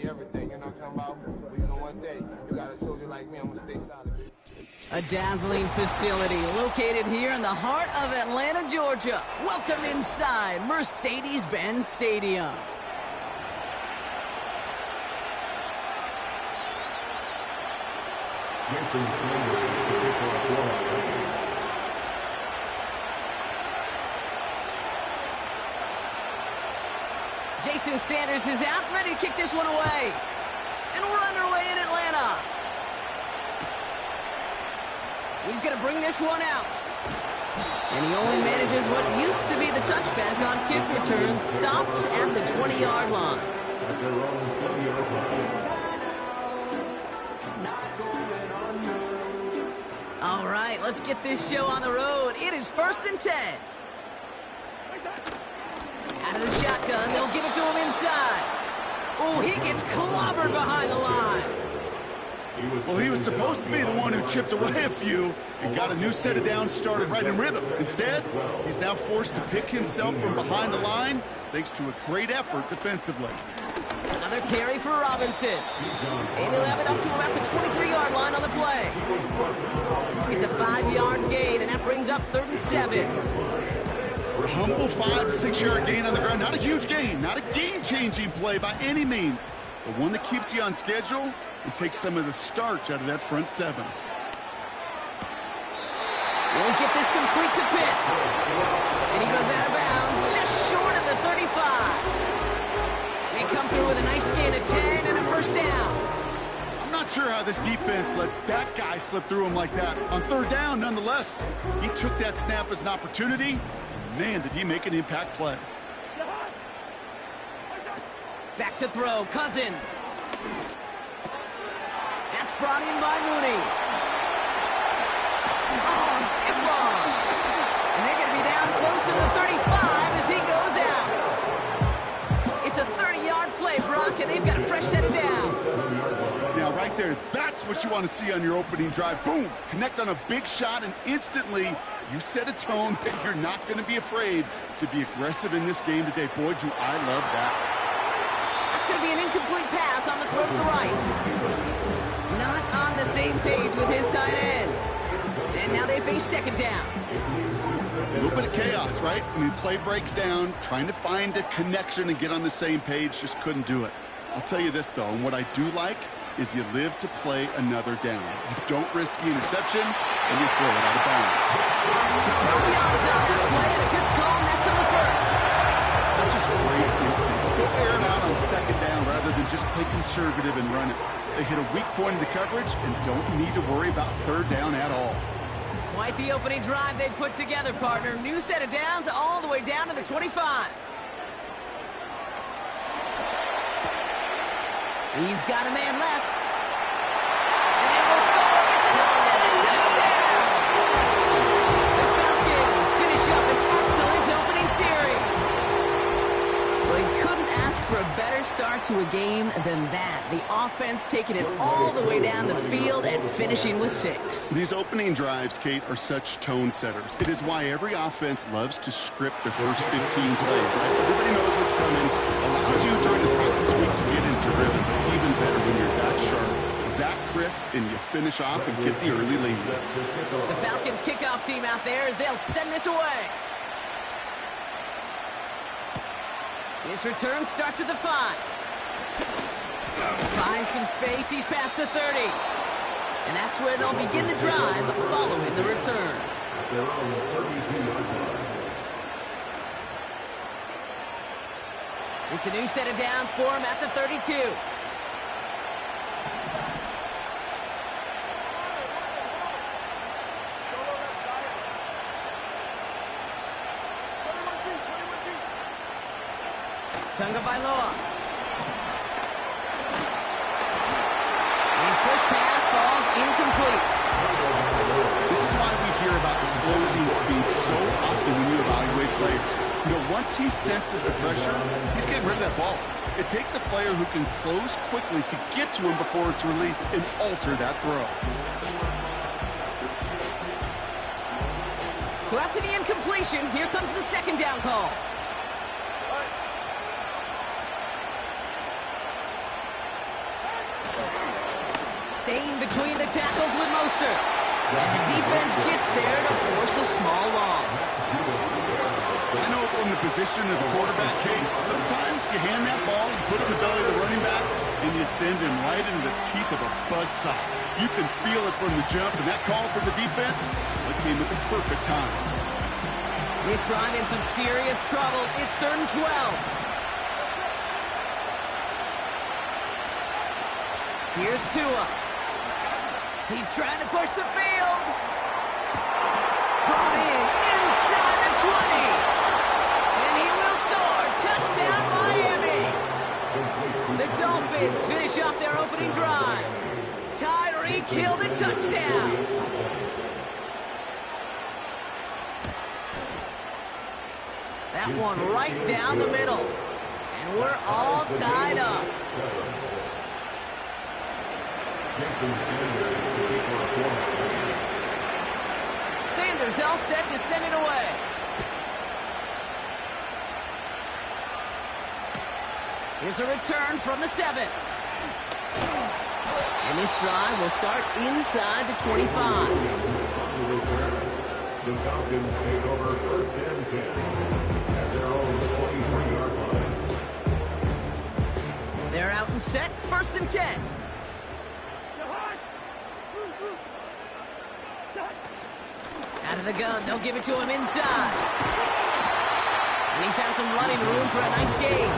you everything, you know what I'm talking about? But you know one thing, you got a soldier like me, I'm gonna stay solid. A dazzling facility located here in the heart of Atlanta, Georgia. Welcome inside Mercedes-Benz Stadium. Jason Sanders is out, ready to kick this one away. And we're underway in Atlanta. He's going to bring this one out. And he only manages what used to be the touchback on kick return, stopped at the 20-yard line. All right, let's get this show on the road. It is 1st and 10. Out of the shotgun, they'll give it to him inside. Oh, he gets clobbered behind the line. Well, he was supposed to be the one who chipped away a few and got a new set of downs started right in rhythm. Instead, he's now forced to pick himself from behind the line thanks to a great effort defensively. Another carry for Robinson. And he'll have it up to about the 23-yard line on the play. It's a 5-yard gain, and that brings up 3rd and 7. A humble 5 to 6-yard gain on the ground. Not a huge gain, not a game-changing play by any means, but one that keeps you on schedule and takes some of the starch out of that front 7. Won't get this complete to Pitts. And he goes out of bounds, just short of the 35. They come through with a nice gain of 10 and a 1st down. I'm not sure how this defense let that guy slip through him like that. On 3rd down, nonetheless, he took that snap as an opportunity. Man, did he make an impact play. Back to throw, Cousins. That's brought in by Mooney. Oh, stiff arm. And they're going to be down close to the 35 as he goes out. It's a 30-yard play, Brock, and they've got a fresh set of downs. Now, right there, that's what you want to see on your opening drive. Boom! Connect on a big shot, and instantly you set a tone that you're not going to be afraid to be aggressive in this game today. Boy, do I love that. That's going to be an incomplete pass on the throw to the right. Not on the same page with his tight end. And now they face 2nd down. A little bit of chaos, right? I mean, play breaks down, trying to find a connection and get on the same page, just couldn't do it. I'll tell you this, though, and what I do like is you live to play another down. You don't risk the interception, and you throw it out of bounds. Beyond's on that play, and a good call, and that's on the 1st. That's just great instincts. Go air it out on 2nd down rather than just play conservative and run it. They hit a weak point in the coverage and don't need to worry about 3rd down at all. Quite the opening drive they put together, partner. New set of downs all the way down to the 25. He's got a man left. And they will score. It's an 11 touchdown. The Falcons finish up an excellent opening series. Well, he couldn't ask for a better start to a game than that. The offense taking it all the way down the field and finishing with 6. These opening drives, Kate, are such tone setters. It is why every offense loves to script their first 15 plays, right? Everybody knows what's coming. Allows you during the practice week to get into rhythm. But even better when you're that sharp, that crisp, and you finish off and get the early lead. The Falcons kickoff team out there as they'll send this away. His return starts at the 5. Finds some space. He's past the 30. And that's where they'll begin the drive following the return. It's a new set of downs for him at the 32. Tunga Bailoa. His first pass falls incomplete. This is why we hear about closing speed so often when you evaluate players. You know, once he senses the pressure, he's getting rid of that ball. It takes a player who can close quickly to get to him before it's released and alter that throw. So after the incompletion, here comes the 2nd down call. Staying between the tackles with Mostert. And the defense gets there to force a small loss. I know from the position of the quarterback, Kate, sometimes you hand that ball, you put it in the belly of the running back, and you send him right into the teeth of a buzzsaw. You can feel it from the jump, and that call for the defense, it came at the perfect time. This drive in some serious trouble. It's 3rd and 12. Here's Tua. He's trying to push the field. Brought in inside the 20. And he will score. Touchdown, Miami. The Dolphins finish off their opening drive. Tyreek Hill the touchdown. That one right down the middle. And we're all tied up. Sanders all set to send it away. Here's a return from the 7. And this drive will start inside the 25. The Falcons take over 1st and 10 at their own 23-yard line. They're out and set, 1st and 10. Out of the gun, they'll give it to him inside. And he found some running room for a nice gain.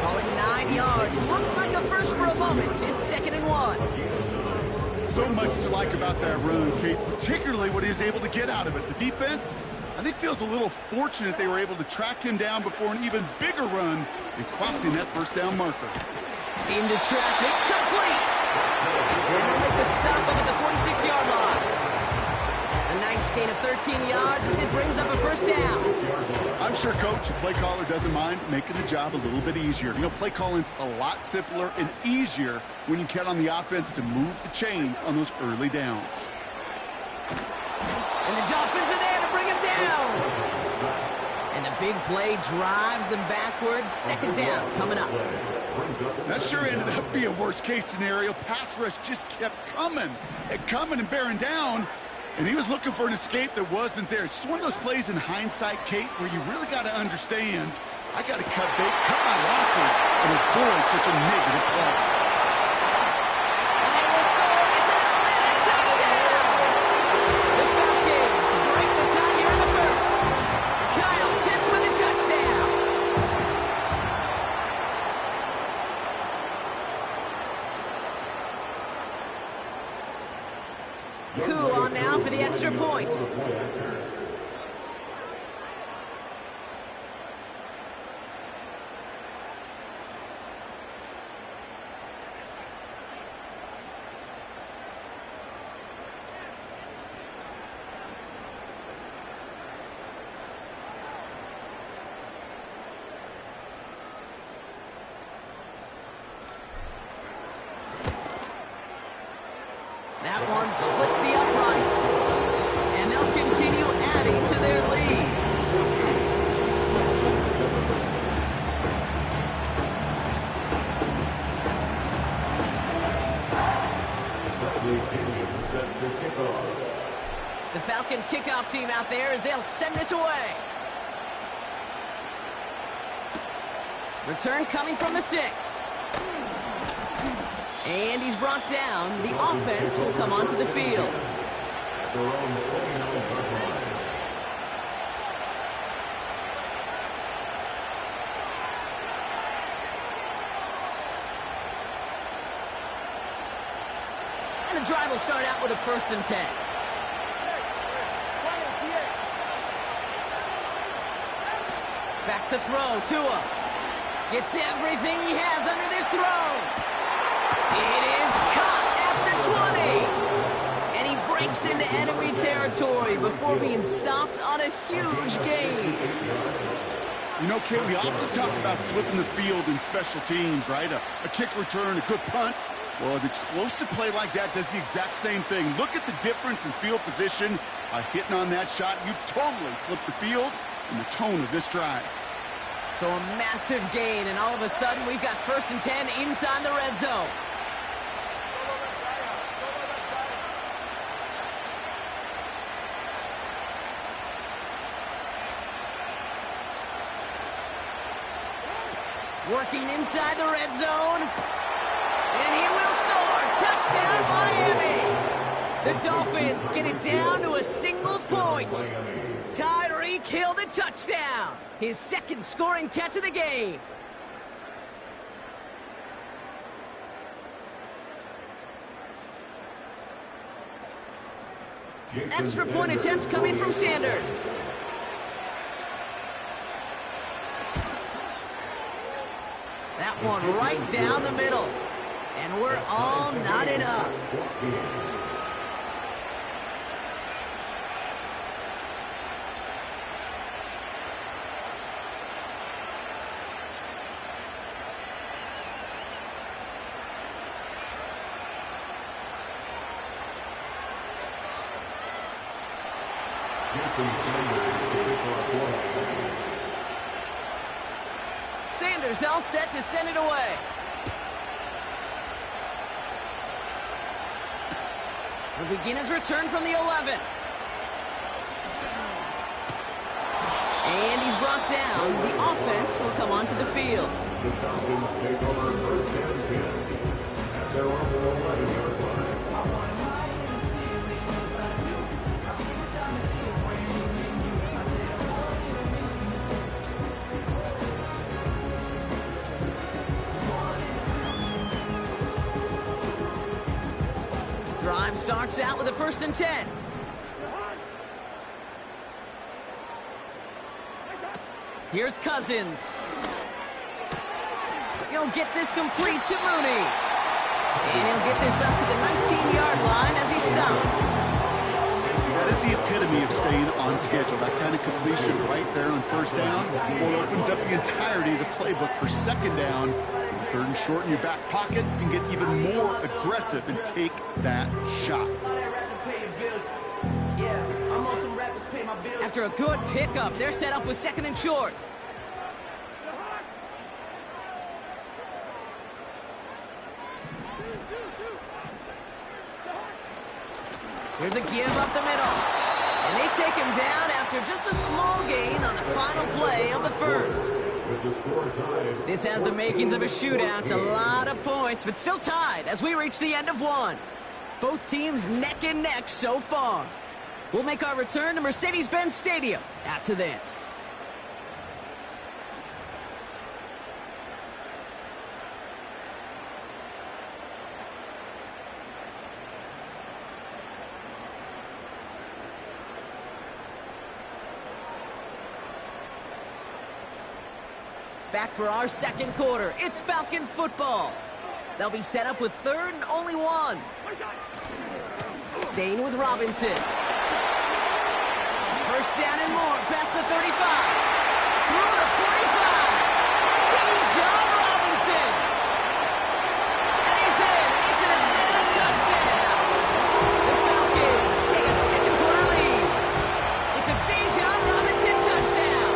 Call it 9 yards. Looks like a first for a moment. It's 2nd and 1. So much to like about that run, Kate, particularly what he was able to get out of it. The defense, I think, feels a little fortunate they were able to track him down before an even bigger run and crossing that 1st down marker. Into traffic, complete. And they'll make the stop up at the 46-yard line. A nice gain of 13 yards as it brings up a 1st down. I'm sure, Coach, the play caller doesn't mind making the job a little bit easier. You know, play calling's a lot simpler and easier when you count on the offense to move the chains on those early downs. And the Dolphins are there to bring him down. And the big play drives them backwards. 2nd down coming up. That sure ended up being a worst-case scenario. Pass rush just kept coming and bearing down. And he was looking for an escape that wasn't there. It's just one of those plays in hindsight, Kate, where you really got to understand, I got to cut my losses and avoid such a negative play. And they will score. It's an Atlanta touchdown. The Falcons break the tie here in the 1st. Kyle Pitts with a touchdown. Koo on now for the extra point. That one splits the uprights. And they'll continue adding to their lead. The Falcons kickoff team out there as they'll send this away. Return coming from the 6. And he's brought down. The offense will come onto the field. And the drive will start out with a 1st and 10. Back to throw. Tua gets everything he has under this throw. It is caught at the 20. And he breaks into enemy territory before being stopped on a huge gain. You know, Kate, we often talk about flipping the field in special teams, right? A kick return, a good punt. Well, an explosive play like that does the exact same thing. Look at the difference in field position by hitting on that shot. You've totally flipped the field and the tone of this drive. So a massive gain, and all of a sudden we've got 1st and 10 inside the red zone. Working inside the red zone. And he will score. Touchdown, Miami. The Dolphins get it down to a single point. Tyreek Hill the touchdown. His second scoring catch of the game. Extra point attempt coming from Sanders. That one right down the middle. And we're all knotted up. Sanders all set to send it away. Will begin his return from the 11. And he's brought down. The offense will come onto the field. The Falcons take over first and 10 at their own 11-yard line. Drive starts out with a 1st and 10. Here's Cousins. He'll get this complete to Mooney. And he'll get this up to the 19-yard line as he stopped. That is the epitome of staying on schedule. That kind of completion right there on 1st down or opens up the entirety of the playbook for 2nd down. 3rd and short in your back pocket, you can get even more aggressive and take that shot. After a good pickup, they're set up with 2nd and short. Here's a give up the middle. And they take him down after just a small gain on the final play of the 1st. This has the makings of a shootout. A lot of points, but still tied as we reach the end of one. Both teams neck and neck so far. We'll make our return to Mercedes-Benz Stadium after this. Back for our 2nd quarter. It's Falcons football. They'll be set up with 3rd and only 1. Staying with Robinson. 1st down and more past the 35. Through the 45. Bijan Robinson. And he's in. It's an Atlanta touchdown. The Falcons take a 2nd quarter lead. It's a Bijan Robinson touchdown.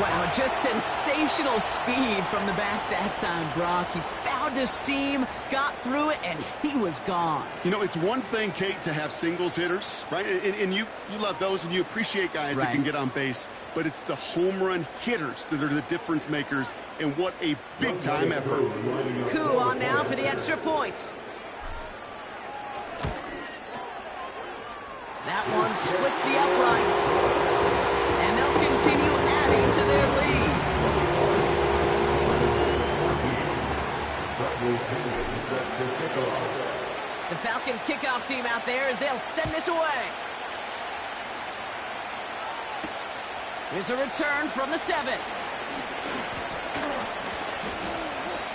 Wow, just sensational speed from the back that time, Brock. He found a seam, got through it, and he was gone. You know, it's one thing, Kate, to have singles hitters, right? And you love those, and you appreciate guys that can get on base. But it's the home run hitters that are the difference makers, and what a big-time effort. Coup on now for the extra point. That one splits the uprights. And they'll continue adding to their lead. The Falcons kickoff team out there as they'll send this away. Here's a return from the 7.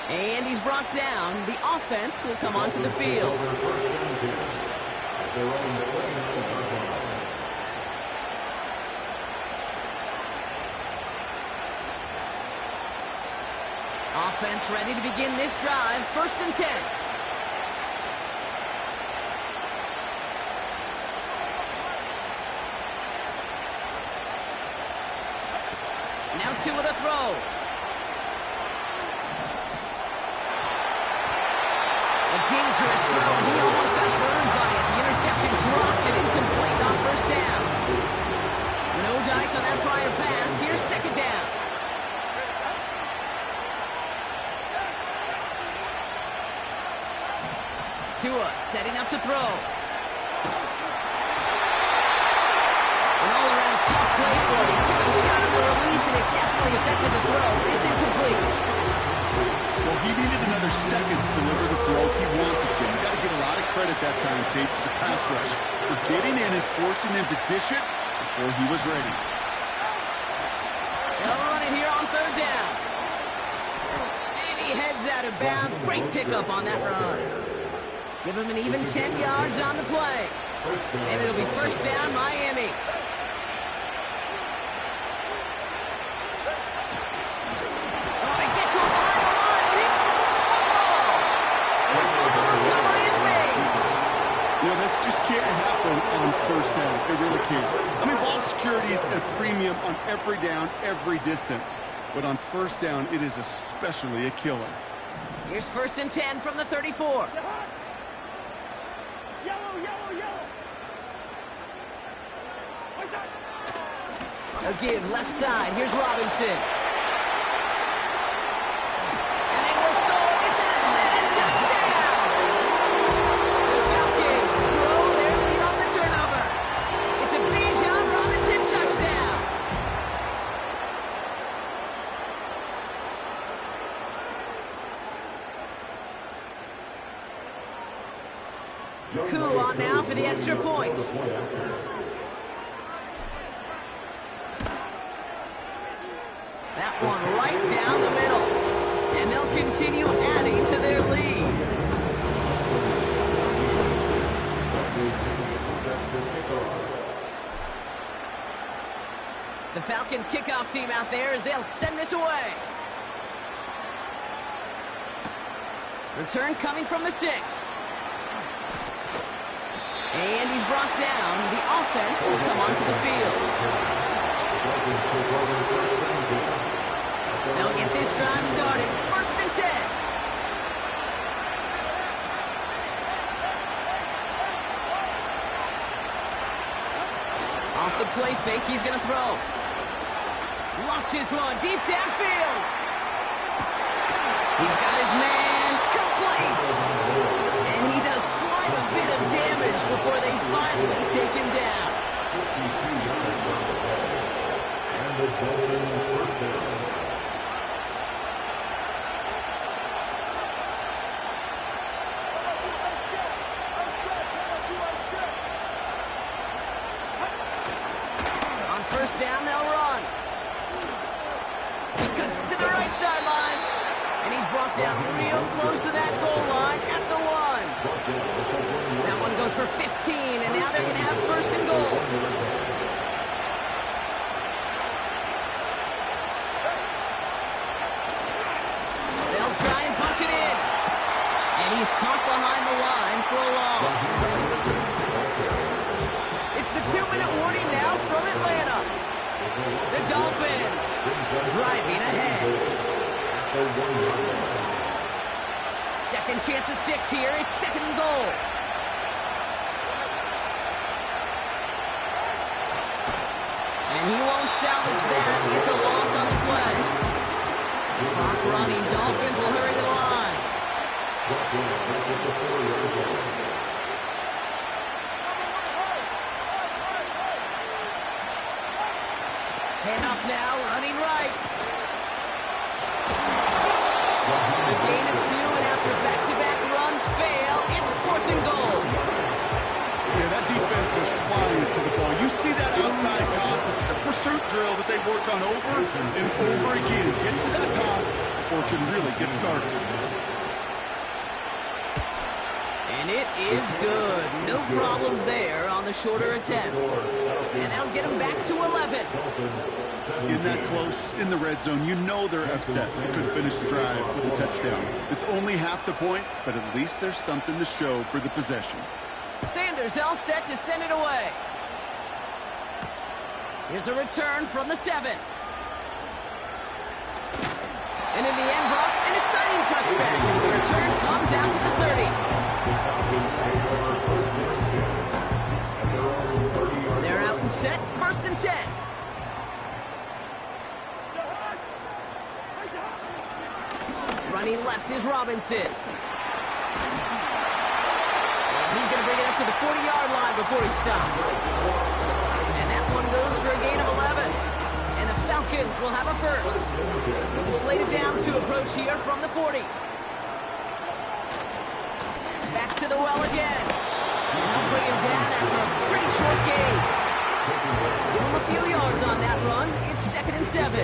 And he's brought down. The offense will come onto the field. Offense ready to begin this drive. 1st and 10. Now 2 with a throw. A dangerous throw. He almost got burned by it. The interception dropped and incomplete on 1st down. No dice on that prior pass. Here's 2nd down. Tua setting up to throw. An all-around tough play for him. Took a shot on the release, and it definitely affected the throw. It's incomplete. Well, he needed another second to deliver the throw he wanted to. You got to give a lot of credit that time, Kate, to the pass rush for getting in and forcing him to dish it before he was ready. They'll run it here on third down. And he heads out of bounds. Great pickup on that run. Give him an even 10 yards on the play. And it'll be first down, Miami. Oh, they get to him behind the line, and he loses the football. And the fumble recovery is made. You know, this just can't happen on first down. It really can't. I mean, ball security is at a premium on every down, every distance. But on first down, it is especially a killer. Here's first and 10 from the 34. They'll give left side. Here's Robinson. And they will score. It's an Atlanta touchdown. The Falcons grow their lead on the turnover. It's a Bijan Robinson touchdown. Koo on now for the extra point. That one right down the middle. And they'll continue adding to their lead. The Falcons kickoff team out there as they'll send this away. Return coming from the 6. And he's brought down. The offense will come onto the field. They'll get this drive started. First and 10. Off the play fake, he's going to throw. Launches one deep downfield. He's got his man. Complete. And he does quite a bit of damage before they finally take him down. And the golden first down. On first down, they'll run. He cuts it to the right sideline. And he's brought down real close to that goal line at the 1. That one goes for 15, and now they're going to have first and goal. They'll try and punch it in. And he's caught behind the line for a loss. It's the 2-minute warning now from Atlanta. The Dolphins driving ahead. Second chance at 6 here. It's second and goal. And he won't salvage that. It's a loss on the play. Clock running. Dolphins will hurry to the line. Hand off now. Running right. A gain of 2, and after back-to-back runs fail, it's fourth and goal. Yeah, that defense was flying to the ball. You see that outside toss. This is a pursuit drill that they work on over and over again. Get to that toss before it can really get started. And it is good. No problems there on the shorter attempt. And that'll get him back to 11. In that close, in the red zone, you know they're upset. They couldn't finish the drive with a touchdown. It's only half the points, but at least there's something to show for the possession. Sanders all set to send it away. Here's a return from the 7. And in the end, Brock, an exciting touchback. The return comes out to the 30. They're out and set. First and 10. Running left is Robinson. to the 40-yard line before he stopped. And that one goes for a gain of 11. And the Falcons will have a first. We've slated downs to approach here from the 40. Back to the well again. And they'll bring him down after a pretty short gain. Give him a few yards on that run. It's 2nd and 7.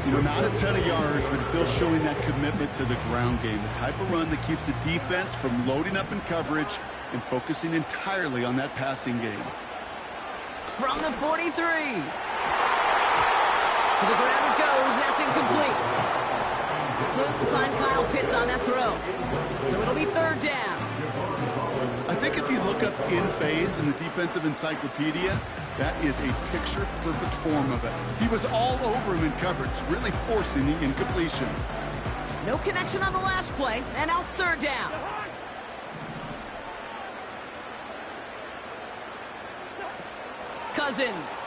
You know, not a ton of yards, but still showing that commitment to the ground game. The type of run that keeps the defense from loading up in coverage and focusing entirely on that passing game. From the 43. To the ground it goes. That's incomplete. Couldn't find Kyle Pitts on that throw. So it'll be 3rd down. I think if you look up in phase in the defensive encyclopedia, that is a picture-perfect form of it. He was all over him in coverage, really forcing the incompletion. No connection on the last play, and now it's 3rd down. Cousins.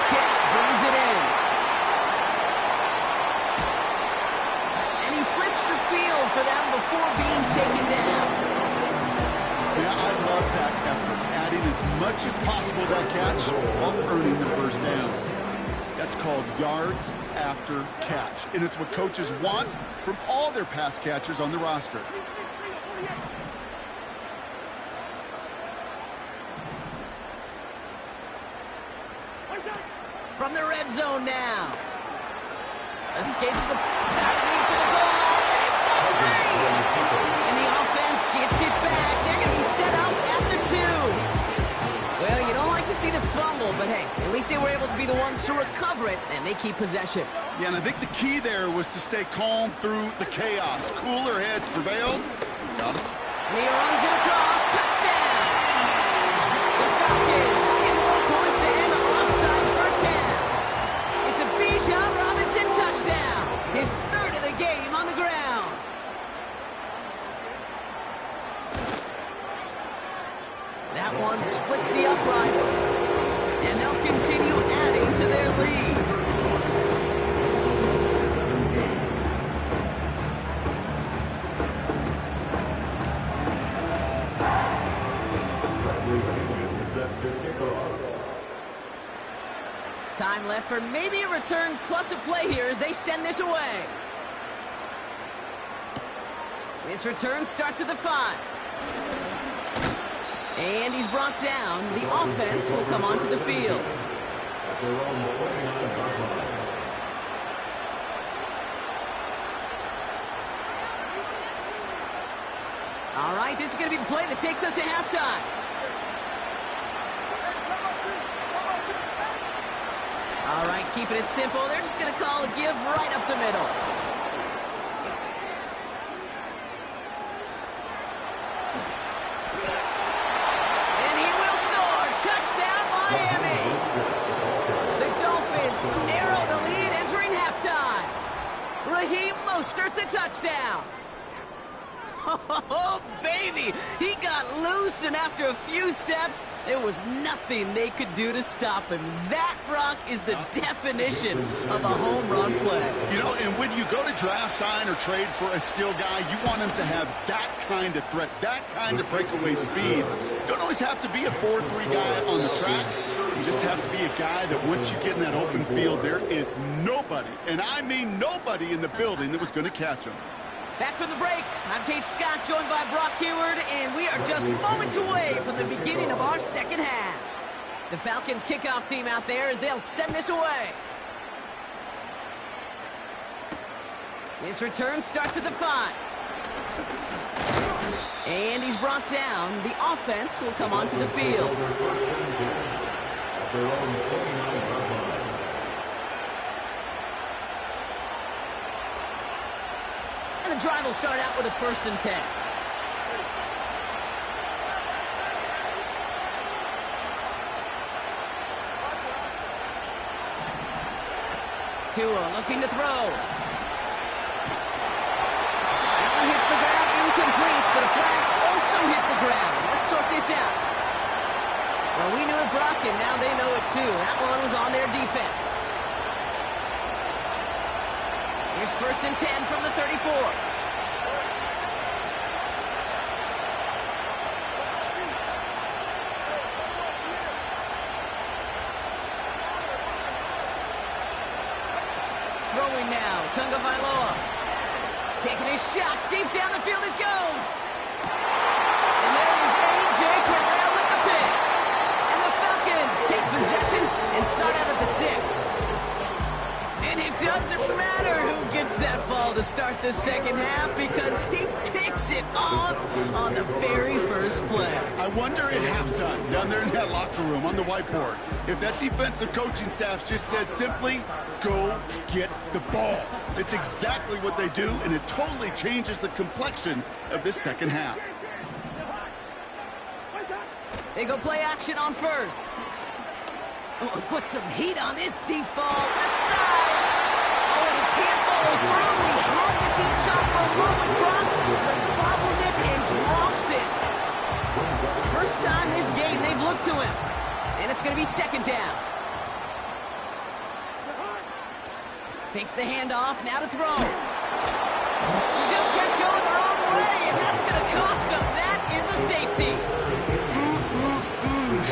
Pitts brings it in. And he flips the field for them before being taken down. Yeah, I love that effort, adding as much as possible to that catch while earning the 1st down. That's called yards after catch, and it's what coaches want from all their pass catchers on the roster. From the red zone now. Escapes the diving for the goal line, and it's not free. And the offense gets it back. They're going to be set up at the 2. Well, you don't like to see the fumble, but hey, at least they were able to be the ones to recover it, and they keep possession. Yeah, and I think the key there was to stay calm through the chaos. Cooler heads prevailed. Got it. And he runs it across. Touchdown! The Falcons get more points to end the lopsided first half. It's a Bijan Robinson touchdown. His 3rd of the game on the ground. That one splits the uprights. And they'll continue adding to their lead. Time left for maybe a return plus a play here as they send this away. This return starts at the 5. And he's brought down. The offense will come onto the field. All right, this is going to be the play that takes us to halftime. All right, keeping it simple. They're just going to call a give right up the middle. And he will score. Touchdown, Miami. The Dolphins narrow the lead entering halftime. Raheem Mostert the touchdown. Oh, baby, he got loose, and after a few steps, there was nothing they could do to stop him. That, Brock, is the definition of a home run play. You know, and when you go to draft, sign, or trade for a skill guy, you want him to have that kind of threat, that kind of breakaway speed. You don't always have to be a 4-3 guy on the track. You just have to be a guy that once you get in that open field, there is nobody, and I mean nobody in the building that was going to catch him. Back from the break, I'm Kate Scott, joined by Brock Heward, and we are just moments away from the beginning of our second half. The Falcons kickoff team out there as they'll send this away. This return starts at the 5. And he's brought down. The offense will come onto the field. And the drive will start out with a 1st and 10. Tua looking to throw. That one hits the ground, incomplete, but a flag also hit the ground. Let's sort this out. Well, we knew it, Brock, and now they know it too. That one was on their defense. Here's 1st and 10 from the 34. Tagovailoa taking his shot. Deep down the field it goes. And there is A.J. Terrell with the pick. And the Falcons take possession and start out at the 6. And it doesn't matter who gets that ball to start the second half because he picks it off on the very first play. I wonder at halftime, down there in that locker room on the whiteboard, if that defensive coaching staff just said simply, go get the ball. It's exactly what they do, and it totally changes the complexion of this second half. They go play action on first. Oh, put some heat on this deep ball. Left side. Oh, and he can't follow through. He had the deep shot for a moment, Brock, but he bobbled it and drops it. First time this game they've looked to him. And it's going to be second down. Fakes the handoff. Now to throw. He just kept going the wrong way, and that's going to cost him. That is a safety.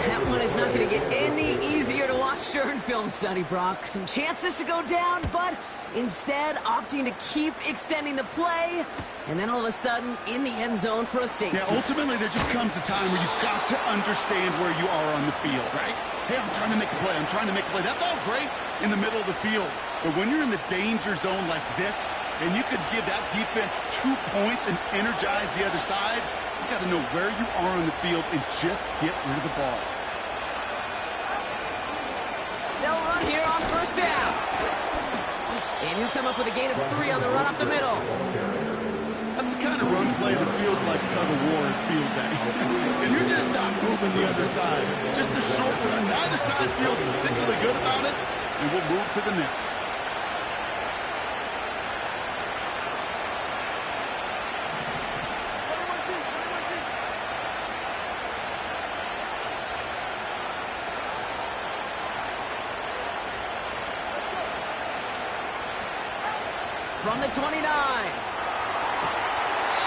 That one is not going to get any easier to watch during film study, Brock. Some chances to go down, but instead opting to keep extending the play, and then all of a sudden in the end zone for a safety. Yeah, ultimately there just comes a time where you've got to understand where you are on the field, right? Hey, I'm trying to make a play. I'm trying to make a play. That's all great in the middle of the field. But when you're in the danger zone like this, and you could give that defense 2 points and energize the other side, you got to know where you are on the field and just get rid of the ball. They'll run here on first down. And he'll come up with a gain of 3 on the run up the middle. That's the kind of run play that feels like tug of war at field day. And you're just not moving the other side. Just a short run. Neither side feels particularly good about it. And we'll move to the next. From the 29.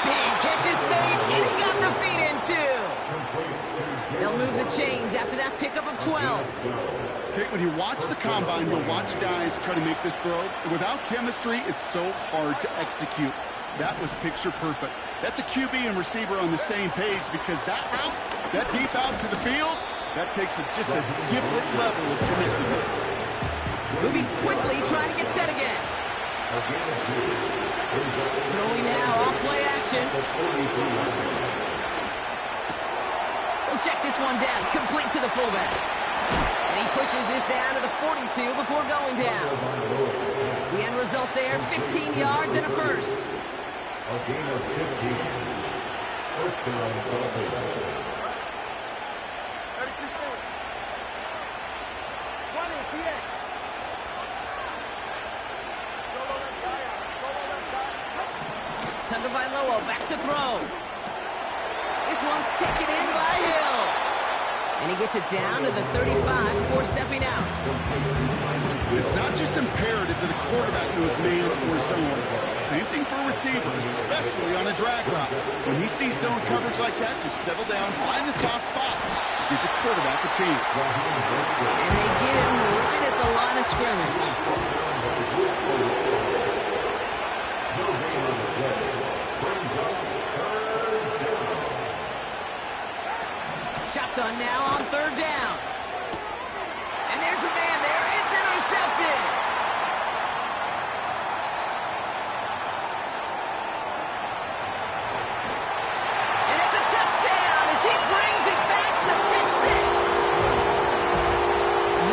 Big catch is made, and he got the feet in too. They'll move the chains after that pickup of 12. Okay, when you watch the combine, you'll watch guys try to make this throw. Without chemistry, it's so hard to execute. That was picture perfect. That's a QB and receiver on the same page because that route, that deep out to the field, that takes just a different level of connectedness. Moving quickly, trying to get set again. Throwing now, off play action. We'll check this one down, complete to the fullback. And he pushes this down to the 42 before going down. The end result there, 15 yards and a first. A gain of 15. First down, Dolphins. 32 stay. 20 TX. Tagovailoa back to throw. This one's taken in by Hill. And he gets it down to the 35 before stepping out. It's not just imperative that the quarterback knows man or zone. Same thing for a receiver, especially on a drag route. When he sees zone coverage like that, just settle down, find the soft spot. Give the quarterback a chance. And they get him right at the line of scrimmage. Shotgun now on third down. And there's a man there. It's intercepted. And it's a touchdown as he brings it back to the pick 6.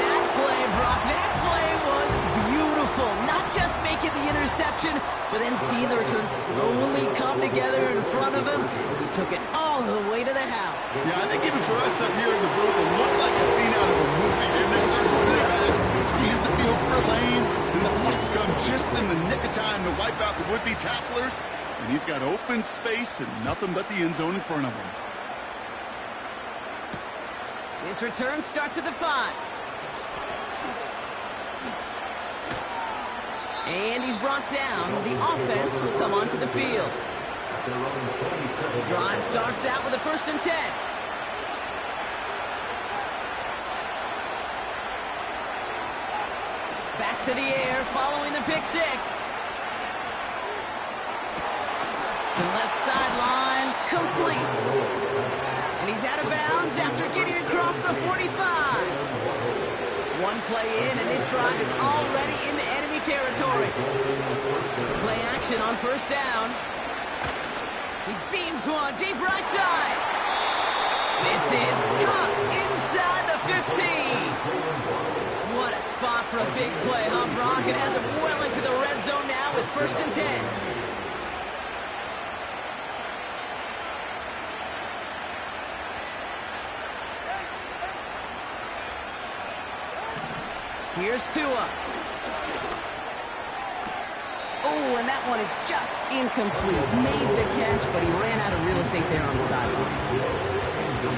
That play, Brock, that play was beautiful. Not just making the interception, but then seeing the return slowly come together in front of him as he took it all the way to the house. Yeah, I think even for us up here in the booth, it looked like a scene out of a movie. And they start to really back, scans the field for a lane, and the blocks come just in the nick of time to wipe out the would-be tacklers. And he's got open space and nothing but the end zone in front of him. His return starts at the 5. And he's brought down. The offense will come onto the field. Drive starts out with a 1st and 10. Back to the air following the pick 6. The left sideline, complete. And he's out of bounds after getting across the 45. One play in, and this drive is already into enemy territory. Play action on first down. He beams one deep right side. This is caught inside the 15. What a spot for a big play, huh, Brock? It has it well into the red zone now with 1st and 10. Here's Tua. Oh, and that one is just incomplete. Made the catch, but he ran out of real estate there on the sideline.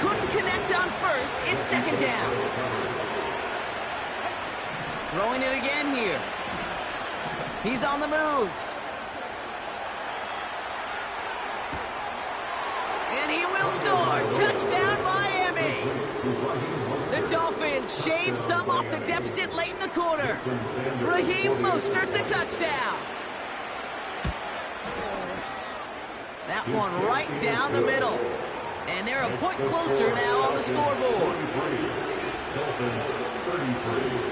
Couldn't connect on first. It's 2nd down. Throwing it again here. He's on the move. And he will score. Touchdown, Miami. The Dolphins shave some off the deficit late in the quarter. Raheem Mostert the touchdown. That one right down the middle. And they're a point closer now on the scoreboard. Dolphins 33.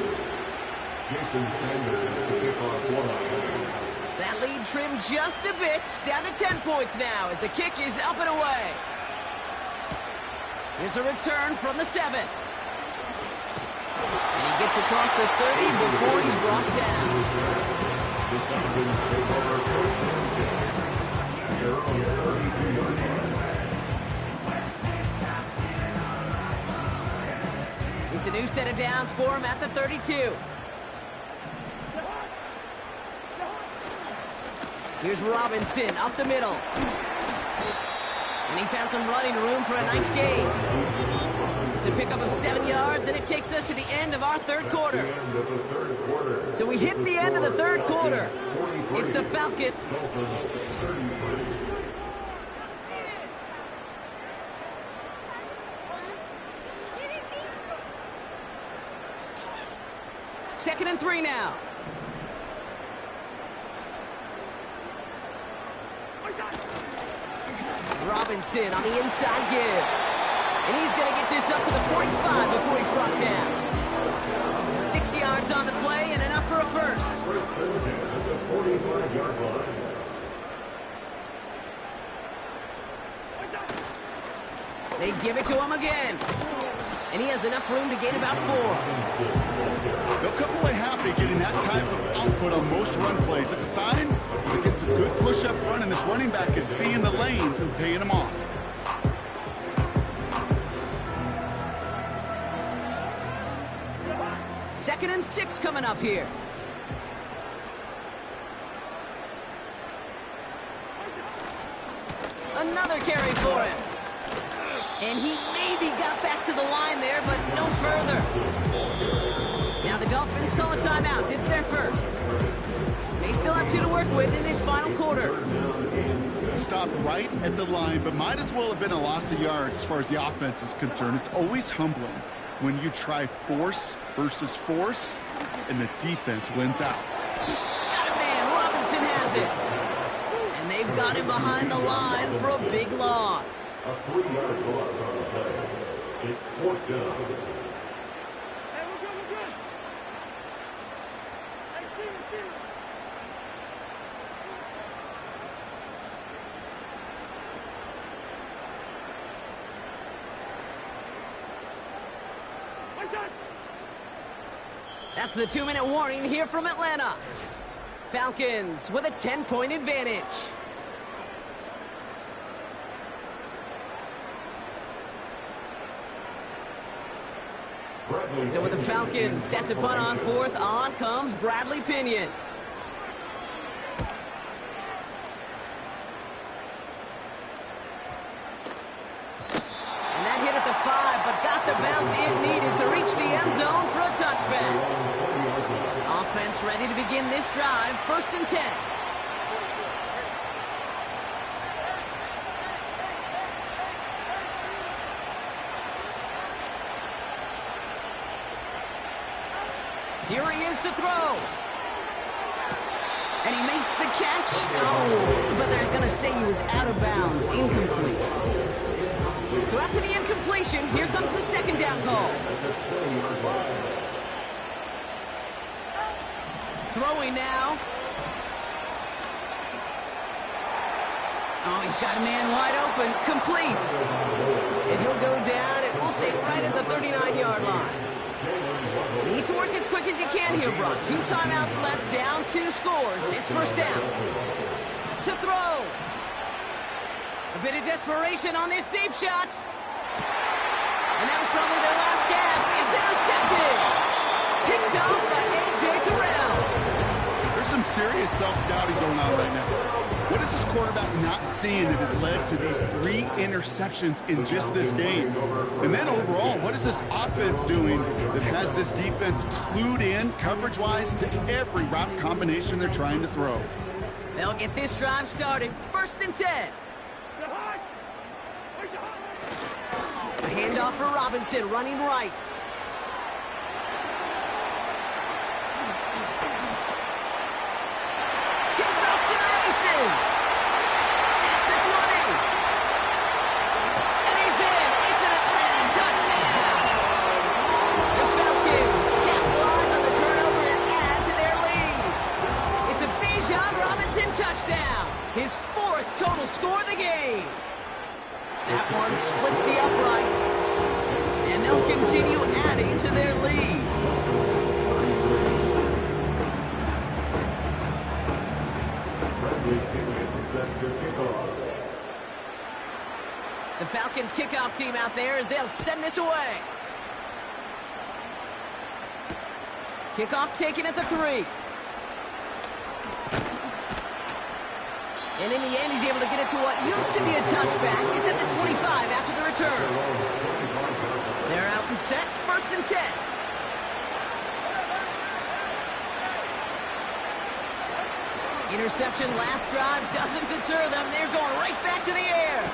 Jason Sanders to kick off one. That lead trimmed just a bit. Down to 10 points now as the kick is up and away. Here's a return from the 7. And he gets across the 30 before he's brought down. The Dolphins take over 1st and 10. They're on the 32-yard line. It's a new set of downs for him at the 32. Here's Robinson up the middle. And he found some running room for a nice gain. It's a pickup of 7 yards, and it takes us to the end of our 3rd quarter. So we hit the end of the 3rd quarter. It's the Falcons. Second and 3 now. Robinson on the inside give. And he's going to get this up to the 45 before he's brought down. 6 yards on the play and enough for a first. They give it to him again. And he has enough room to gain about 4. They'll come away happy getting that type of output on most run plays. It's a sign they're getting some good push up front, and this running back is seeing the lanes and paying them off. Second and 6 coming up here. Another carry for him. And he maybe got back to the line there, but no further. Now the Dolphins call a timeout. It's their first. They still have 2 to work with in this final quarter. Stopped right at the line, but might as well have been a loss of yards as far as the offense is concerned. It's always humbling when you try force versus force, and the defense wins out. Got a man. Robinson has it. And they've got him behind the line for a big loss. A 3-yard loss on the play. It's 4th down. That's the 2-minute warning here from Atlanta. Falcons with a 10-point advantage. So with the Falcons set to punt on 4th, on comes Bradley Pinion. And that hit at the 5, but got the bounce it needed to reach the end zone for a touchback. Offense ready to begin this drive, 1st and 10. Here he is to throw. And he makes the catch. Oh, but they're going to say he was out of bounds, incomplete. So after the incompletion, here comes the second down call. Throwing now. Oh, he's got a man wide open. Complete. And he'll go down, and we'll say right at the 39-yard line. Need to work as quick as you can here, Brock. 2 timeouts left, down 2 scores. It's first down. To throw. A bit of desperation on this deep shot. And that was probably their last gasp. It's intercepted. Picked off by A.J. Terrell. There's some serious self-scouting going on right now. What is this quarterback not seeing that has led to these 3 interceptions in just this game? And then overall, what is this offense doing that has this defense clued in, coverage-wise, to every route combination they're trying to throw? They'll get this drive started. First and 10. A handoff for Robinson, running right. He's off to the races. At the 20. And he's in. It's an Atlanta touchdown. The Falcons capitalize on the turnover and add to their lead. It's a Bijan Robinson touchdown. His 4th total score of the game. That one splits the uprights. And they'll continue adding to their lead. The Falcons kickoff team out there as they'll send this away. Kickoff taken at the 3. And in the end, he's able to get it to what used to be a touchback. It's at the 25 after the return. They're out and set. First and 10. Interception last drive doesn't deter them. They're going right back to the air.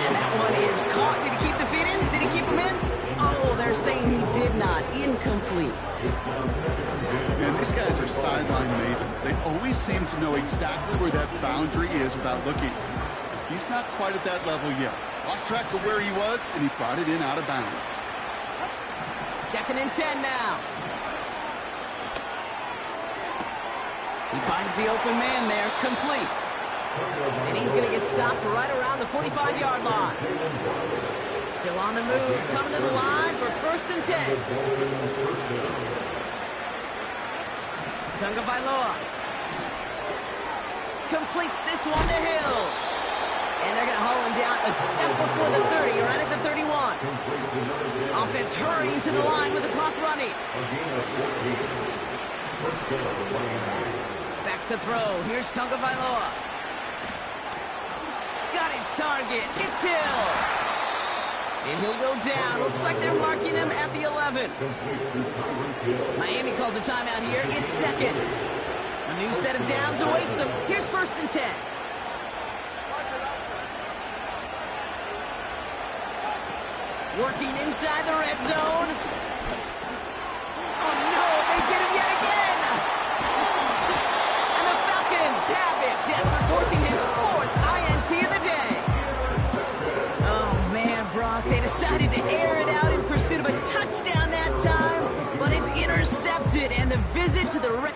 And that one is caught. Did he keep the feet in? Did he keep them in? Oh, they're saying he did not. Incomplete. Man, these guys are sideline mavens. They always seem to know exactly where that boundary is without looking. He's not quite at that level yet. Lost track of where he was, and he brought it in out of bounds. Second and 10 now. He finds the open man there, complete. And he's going to get stopped right around the 45-yard line. Still on the move, coming to the line for first and 10. Tunga Bailoa completes this one to Hill. And they're going to haul him down a step before the 30, right at the 31. Offense hurrying to the line with the clock running. Back to throw. Here's Tunga Bailoa. Got his target. It's Hill. And he'll go down. Looks like they're marking him at the 11. Miami calls a timeout here. It's second. A new set of downs awaits them. Here's first and 10. Working inside the red zone. Oh no, they get him yet again. And the Falcons have it after forcing his 4th INT of the day. Oh man, Brock, they decided to air it out in pursuit of a touchdown that time, but it's intercepted, and the visit to the red